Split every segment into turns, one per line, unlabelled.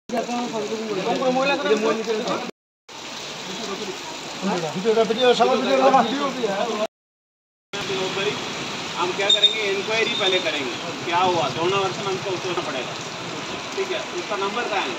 हम क्या करेंगे, इंक्वायरी पहले करेंगे क्या हुआ, दोनों वर्षन हमको सोचना पड़ेगा। ठीक है, उसका नंबर क्या है?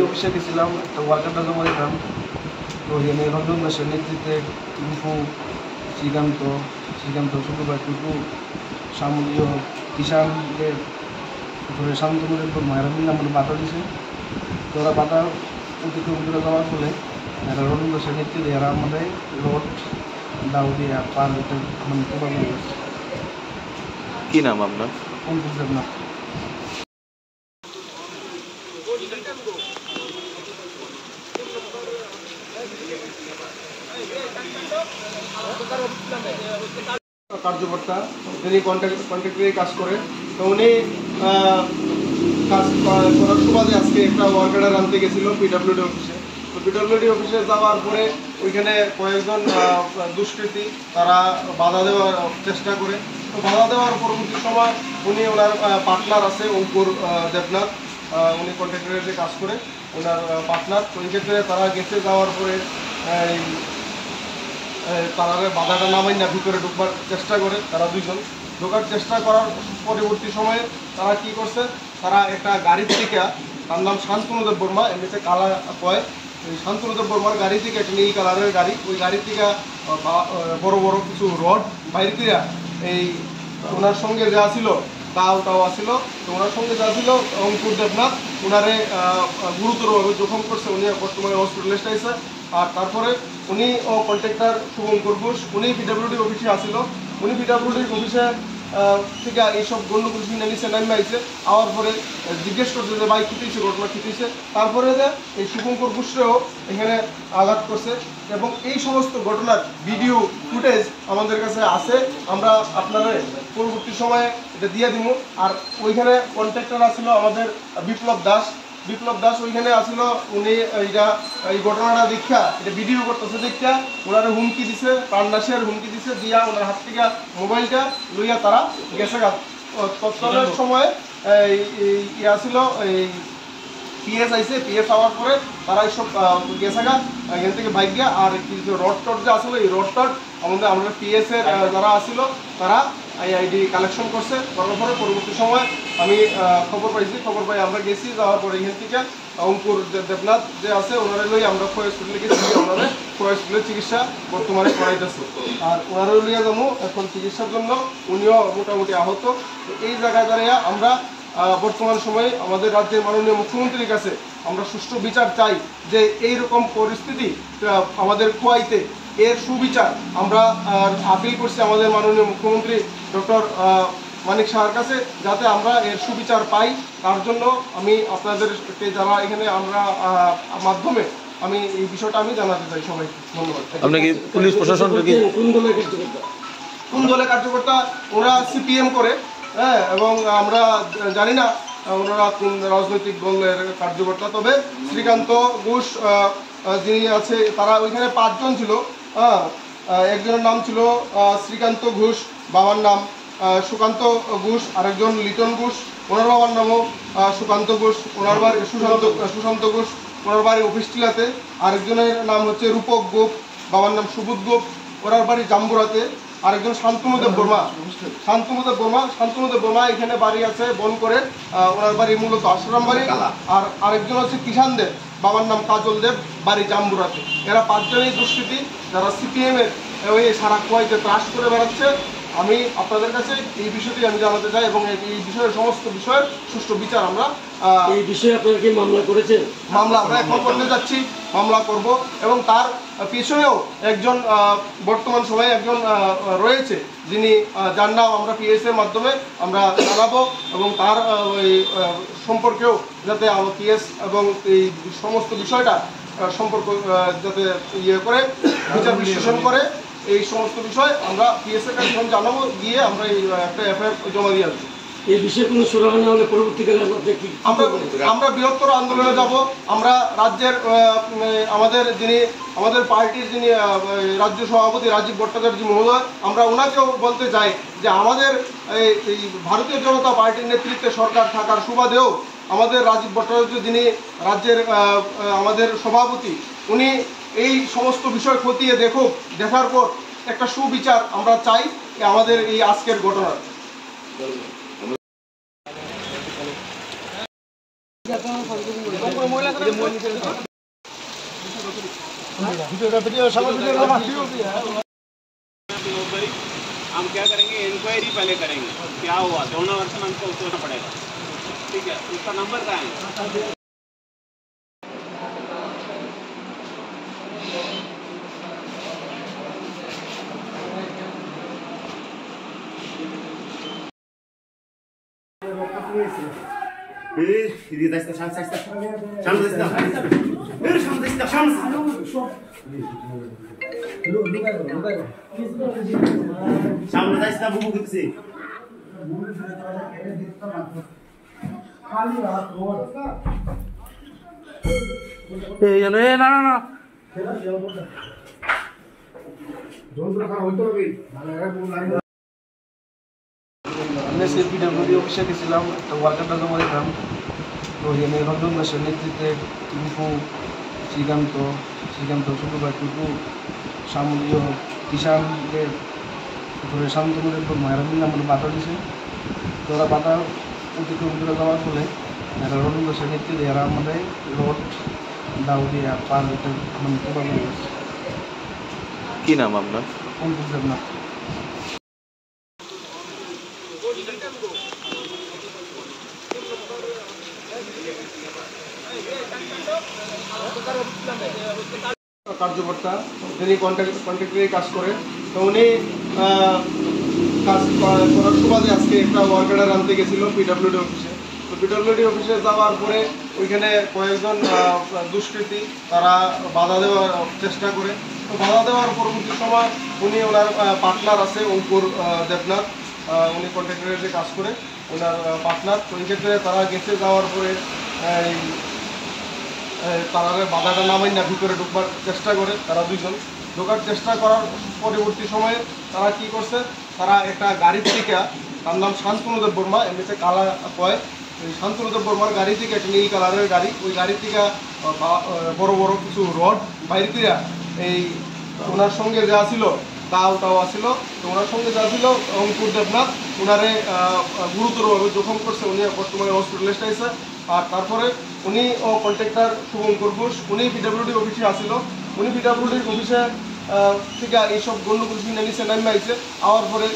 অফিসে গেছিলাম, একটা ওয়ার্কারটা জমা দিলাম। তো এখানে রঞ্জন দাসের নেতৃত্বে টুকু শ্রীকান্ত শুক্রবার টুকু সামুদ্রীয় কিষানদের ধরে শান্তনুরের পর মায়েরামিন নামে বাধা দিছে। তো ওরা বাধা অতিক্রম করে যাওয়ার ফলে এরা রঞ্জন দাসের নেতৃত্বে এরা আমাদের রড দাও দিয়ে পার হতে মানে প্রভাব করছে।
কি নাম আপনার?
অঙ্কুশ দেবনাথ। কার্যকর্তা যিনি কন্ট্রাক্টরে কাজ করে, তো উনি কাজ করার সুবাদে আজকে একটা ওয়ার্কার আনতে গেছিল পিডব্লিউডি অফিসে। তো পিডব্লিউডি অফিসে যাওয়ার পরে ওইখানে কয়েকজন দুষ্কৃতী তারা বাধা দেওয়ার চেষ্টা করে। তো বাধা দেওয়ার পরবর্তী সময় উনি ওনার পার্টনার আছে অঙ্কুর দেবনাথ, উনি কন্ট্রাক্টরে কাজ করে, ওনার পার্টনার। তো এই ক্ষেত্রে তারা গেছে, যাওয়ার পরে তারা বাধাটা নামাই না ভিতরে ঢুকবার চেষ্টা করে। তারা দুইজন ঢোকার চেষ্টা করার পরবর্তী সময়ে তারা কি করছে, তারা একটা গাড়ির থেকে, তার নাম শান্তনুদেব বর্মা, এমনিতে কালা কয়, ওই শান্তনুদেব বর্মার গাড়ি থেকে, একটা নীল কালারের গাড়ি, ওই গাড়ি থেকে বড় বড় কিছু রড বাইরে দিয়ে এই ওনার সঙ্গে যা ছিল তাও আসিল। তো ওনার সঙ্গে যা ছিল অঙ্কুর দেবনাথ, ওনারে গুরুতরভাবে জখম করছে। উনি বর্তমানে হসপিটালাইজড আছে। আর তারপরে উনি ও কন্ট্রাক্টর শুভঙ্কর ঘোষ, উনি পিডব্লিউডি অফিসে আসিল। উনি পিডব্লিউডি অফিসে থেকে এইসব গণ্ডগোল শুনে নিচে নামে আইছে। আওয়ার পরে জিজ্ঞেস করছে যে ভাই খিতেছে, ঘটনা খিতেছে। তারপরে যে এই শুভঙ্কর ঘোষরেও এখানে আঘাত করছে। এবং এই সমস্ত ঘটনার ভিডিও ফুটেজ আমাদের কাছে আছে, আমরা আপনারা পরবর্তী সময়ে এটা দিয়ে দিব। আর ওইখানে কন্ট্রাক্টর আসছিল আমাদের বিপ্লব দাস ওইখানে আসছিল। উনি এই ঘটনাটা দেখা, এটা ভিডিও করতেছে দেখা ওনারা হুমকি দিছে, প্রাণনাশের হুমকি দিছে, দিয়া ওনার হাত থেকে মোবাইলটা লইয়া তারা গেছে। তৎকালীন সময় আসছিল এই পিএস আইসে, পিএস হওয়ার পরে তারা এইসব গেছে এখান থেকে বাইক গিয়া। আর কিছু রড টড যে আসলো, এই রড টড আমরা পিএস এর যারা আসছিল তারা আইডি কালেকশন করছে। করার পরে পরবর্তী সময় আমি খবর পাই, আমরা গেছি। যাওয়ার পরে এখান থেকে অঙ্কুর দেবনাথ যে আছে ওনারা লই আমরা খোয়া হসপিটালে গেছি। ওনারা খোয়া হসপিটালের চিকিৎসা বর্তমানে করাইতেছে। আর ওনারা লইয়া যাবো এখন চিকিৎসার জন্য, উনিও মোটামুটি আহত। তো এই জায়গায় দাঁড়িয়ে আমরা বর্তমান সময়ে আমাদের রাজ্যের মাননীয় মুখ্যমন্ত্রীর কাছে আমরা সুষ্ঠু বিচার চাই, যে এই রকম পরিস্থিতি আমাদের খোয়াইতে এর সুবিচার আমরা আপিল করছি আমাদের মাননীয় মুখ্যমন্ত্রী ডক্টর মানিক সাহার কাছে, যাতে আমরা এর সুবিচার পাই। তার জন্য আমি আপনাদেরকে যারা এখানে আমরা মাধ্যমে আমি এই বিষয়টা আমি জানাতে চাই সবাইকে। ধন্যবাদ।
আপনাকে পুলিশ প্রশাসন
কোন দলের কার্যকর্তা? ওরা সিপিএম করে, হ্যাঁ, এবং আমরা জানি না ওনারা কোন রাজনৈতিক দলের কার্যকর্তা। তবে শ্রীকান্ত ঘোষ যিনি আছে, তারা ওইখানে 5 জন ছিল। একজনের নাম ছিল শ্রীকান্ত ঘোষ, বাবার নাম সুকান্ত ঘোষ, আরেকজন লিটন ঘোষ, ওনার বাবার নামও সুকান্ত ঘোষ, ওনার বাড়ি সুশান্ত ঘোষ, ওনার বাড়ি অফিসটিলাতে। আরেকজনের নাম হচ্ছে রূপক গোপ, বাবার নাম সুবোধ গোপ, ওনার বাড়ি জাম্বুরাতে। আরেকজন শান্তনুদেব বর্মা এখানে বাড়ি আছে বন করে, ওনার বাড়ি মূলত আশ্রম বাড়ি। আর আরেকজন হচ্ছে কিষান দেব, বাবার নাম কাজল দেব, বাড়ি জাম্বুরাতে। এরা 5 জনই দুষ্কৃতী, যারা সিপিএম এর ওই সারা খোয়াইতে ত্রাস করে বেড়াচ্ছে। আমি আপনাদের কাছে এই বিষয়টি আমি জানাতে চাই এবং এই বিষয়ের সমস্ত বিষয়ের সুষ্ঠু বিচার আমরা
এই বিষয়ে আপনারা কি মামলা করেছেন?
মামলা আমরা এখন করতে যাচ্ছি, মামলা করব এবং তার পিছনেও একজন বর্তমান সময়ে একজন রয়েছে যিনি যার নাম আমরা পিএস এর মাধ্যমে আমরা জানাবো এবং তার ওই সম্পর্কেও যাতে পিএস এবং এই সমস্ত বিষয়টা সম্পর্ক যাতে ইয়ে করে বিচার বিশ্লেষণ করে এই সমস্ত বিষয় আমরা পিএস এর কাছে জানাবো, গিয়ে আমরা এই একটা এফআইআর জমা দিয়ে আসবো।
এই বিষয়ে কোনো সুরাহা না হলে পরবর্তীকালে
আমরা বৃহত্তর আন্দোলনে যাব। আমরা রাজ্যের আমাদের পার্টির যিনি রাজ্য সভাপতি রাজীব ভট্টাচার্য মহোদয়, আমরা ওনাকেও বলতে চাই যে আমাদের এই ভারতীয় জনতা পার্টির নেতৃত্বে সরকার থাকার সুবাদেও আমাদের রাজীব ভট্টাচার্য যিনি রাজ্যের আমাদের সভাপতি, উনি এই সমস্ত বিষয় খতিয়ে দেখার পর একটা সুবিচার আমরা চাই আমাদের এই আজকের ঘটনার।
हम क्या करेंगे, इंक्वायरी पहले करेंगे क्या हुआ, दोनों वर्षन हमको सोचना पड़ेगा। ठीक है, उसका नंबर कहाँ है?
পিডব্লিউডি অফিসে গেছিলাম, একটা ওয়ার্কারটা জমা দিলাম। তো এখানে রঞ্জন দাসের নেতৃত্বে টুকু শ্রীকান্ত শুক্রবার টুকু সামলীয় কিষানদের উপরে শান্তনুদের মায়েরামিন আমাদের বাধা দিয়েছে। তো ওরা বাধা অতিক্রম করে যাওয়ার ফলে এরা রঞ্জন দাসের নেতৃত্বে এরা আমাদের রোড দাও দিয়ে পার হতে মানে প্রভাব হয়ে গেছে।
কি নাম আপনার?
অঙ্কুর দেবনাথ। কার্যকর্তা যিনি কন্ট্রাক্টরে কাজ করে, তো উনি কাজ করার সুবাদে আজকে একটা ওয়ার্কার আনতে গেছিল পিডব্লিউডি অফিসে। তো পিডব্লিউডি অফিসে যাওয়ার পরে ওইখানে কয়েকজন দুষ্কৃতী তারা বাধা দেওয়ার চেষ্টা করে। তো বাধা দেওয়ার পরবর্তী সময় উনি ওনার পার্টনার আছে অঙ্কুর দেবনাথ, উনি কন্ট্রাক্টরে কাজ করে, ওনার পার্টনার। তো এই ক্ষেত্রে তারা গেছে, যাওয়ার পরে তারা বাধাটা নামাই না ভিতরে ঢুকবার চেষ্টা করে। তারা দুইজন ঢোকার চেষ্টা করার পরবর্তী সময়ে তারা কি করছে, তারা একটা গাড়ির থেকে, তার নাম শান্তনুদেব বর্মা, এমনিতে কালা কয়, এই শান্তনুদেব বর্মার গাড়ি থেকে একটা নীল কালারের গাড়ি, ওই গাড়ি থেকে বড় বড় কিছু রড বাইরে দিয়ে এই ওনার সঙ্গে যা ছিল তাও আসিল। তো ওনার সঙ্গে যা ছিল অঙ্কুর দেবনাথ, ওনারে গুরুতরভাবে জখম করছে, উনি বর্তমানে হসপিটালাইজড হয়েছে। আর তারপরে উনি কন্ট্রাক্টর শুভঙ্কর ঘোষ, উনি পিডব্লিউডি অফিসে আসিল। উনি পিডব্লিউডি অফিসে থেকে এইসব গণ্ডগোল শুনে নিচে নামে আইছে, আওয়ার পরে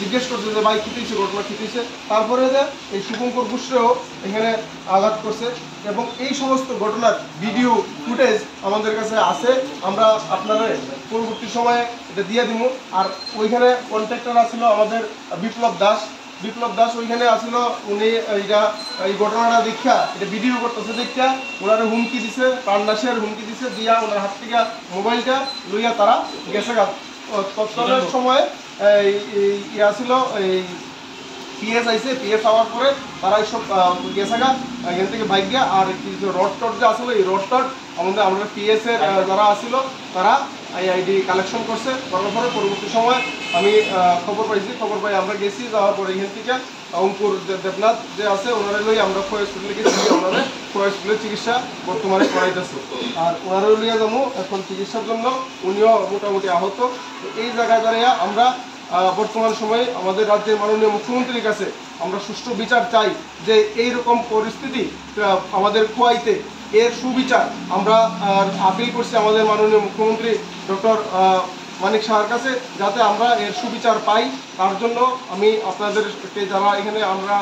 জিজ্ঞেস করছে যে ভাই খিতেছে, ঘটনা খিতেছে। তারপরে যে এই শুভঙ্কর ঘোষরেও এখানে আঘাত করছে এবং এই সমস্ত ঘটনার ভিডিও ফুটেজ আমাদের কাছে আছে, আমরা আপনারা পরবর্তী সময়ে এটা দিয়ে দিব। আর ওইখানে কন্ট্রাক্টর আসছিল আমাদের বিপ্লব দাস ওইখানে আসছিল। উনি এই ঘটনাটা দেখা, এটা ভিডিও করতেছে দেখা ওনারা হুমকি দিছে, প্রাণনাশের হুমকি দিছে, দিয়া ওনার হাত থেকে মোবাইলটা লইয়া তারা গেছে গা। তৎকালীন সময় আসছিল এই পিএস আইসে, পিএস হওয়ার পরে তারা এইসব গেছে গা এখান থেকে বাইক গিয়া। আর কিছু রড টড যে আসলো, এই রড টড আমাদের পিএস এর যারা আসছিল তারা আইডি কালেকশন করছে। করার পরে পরবর্তী সময় আমি খবর পাই আমরা গেছি, যাওয়ার পরে এখান থেকে অঙ্কুর দেবনাথ যে আছে ওনারা লই আমরা খোয়া হসপিটালে গেছি, ওনারা খোয়া হসপিটালের চিকিৎসা বর্তমানে করাইতেছে। আর ওনারাও লিয়ে যাবো এখন চিকিৎসার জন্য, উনিও মোটামুটি আহত। এই জায়গায় দাঁড়িয়ে আমরা বর্তমান সময়ে আমাদের রাজ্যের মাননীয় মুখ্যমন্ত্রীর কাছে আমরা সুষ্ঠু বিচার চাই যে এইরকম পরিস্থিতি আমাদের খোয়াইতে এর সুবিচার আমরা আপিল করছি আমাদের মাননীয় মুখ্যমন্ত্রী ডক্টর মানিক শাহর কাছে, যাতে আমরা এর সুবিচার পাই। তার জন্য আমি আপনাদেরকে যারা এখানে আমরা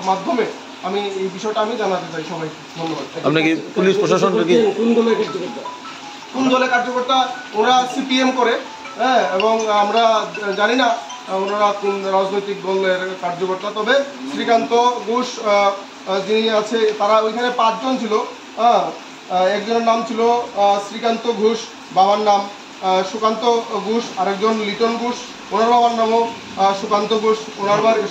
মাধ্যমে আমি এই বিষয়টা আমি জানাতে চাই সবাইকে। ধন্যবাদ।
আপনাকে পুলিশ প্রশাসন কি
কোন দলের কার্যকর্তা?
কোন দলের কার্যকর্তা? ওরা সিপিএম করে, হ্যাঁ, এবং আমরা জানি না ওনারা কোন রাজনৈতিক দলের কার্যকর্তা। তবে শ্রীকান্ত ঘোষ যিনি আছে, তারা ওইখানে 5 জন ছিল। একজনের নাম ছিল শ্রীকান্ত ঘোষ, বাবার নাম সুকান্ত ঘোষ, আরেকজন লিটন ঘোষ, ওনার বাবার নামও সুকান্ত ঘোষ, ওনার বাড়ি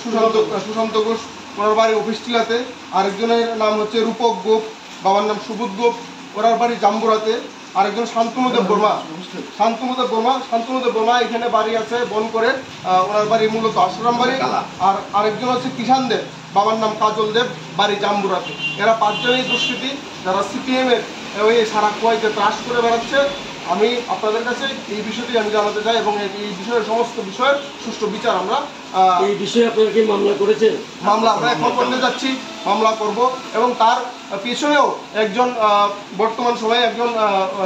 সুশান্ত ঘোষ, ওনার বাড়ি অফিসটিলাতে। আরেকজনের নাম হচ্ছে রূপক গোপ, বাবার নাম সুবোধ গোপ, ওনার বাড়ি জাম্বুরাতে। আরেকজন শান্তনুদেব বর্মা এখানে বাড়ি আছে বন করে, ওনার বাড়ি মূলত আশ্রম বাড়ি। আর আরেকজন হচ্ছে কিষান দেব, বাবার নাম কাজল দেব, বাড়ি জাম্বুরাতে। এরা 5 জনই দুষ্কৃতী, যারা সিপিএমের ওই সারা কুয়াইতে ত্রাস করে বেড়াচ্ছে। আমি আপনাদের কাছে এই বিষয়টি আমি জানাতে চাই, এবং এই বিষয়ের সমস্ত বিষয়ের সুষ্ঠু বিচার আমরা
এই বিষয়ে আপনারা কি মামলা করেছেন?
মামলা আমরা এখন করতে যাচ্ছি, মামলা করব। এবং তার পিছনেও একজন বর্তমান সময়ে একজন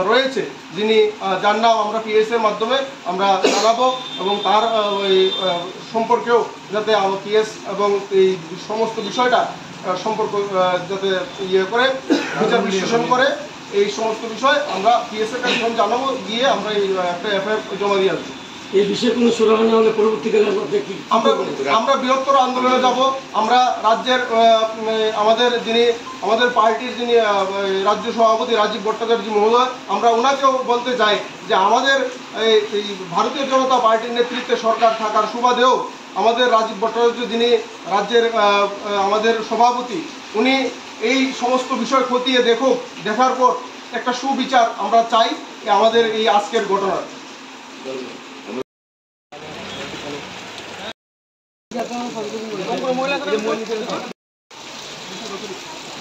রয়েছে, যিনি যার নাম আমরা পিএসের মাধ্যমে আমরা জানাবো, এবং তার ওই সম্পর্কেও যাতে পিএস এবং এই সমস্ত বিষয়টা সম্পর্ক যাতে করে বিচার বিশ্লেষণ করে, এই সমস্ত বিষয় আমরা পিএসের কাছে জানাবো, গিয়ে আমরা এই একটা এফআইআর জমা দিয়ে আসবো।
এই বিষয়ে কোনো সুরাহা না হলে পরবর্তীকালে
আমরা বৃহত্তর আন্দোলনে যাব। আমরা রাজ্যের আমাদের পার্টির যিনি রাজ্য সভাপতি রাজীব ভট্টাচার্য মহোদয়, আমরা ওনাকেও বলতে চাই যে আমাদের এই ভারতীয় জনতা পার্টির নেতৃত্বে সরকার থাকার সুবাদেও আমাদের রাজীব ভট্টাচার্য, যিনি রাজ্যের আমাদের সভাপতি, উনি এই সমস্ত বিষয় খতিয়ে দেখার পর একটা সুবিচার আমরা চাই আমাদের এই আজকের ঘটনার।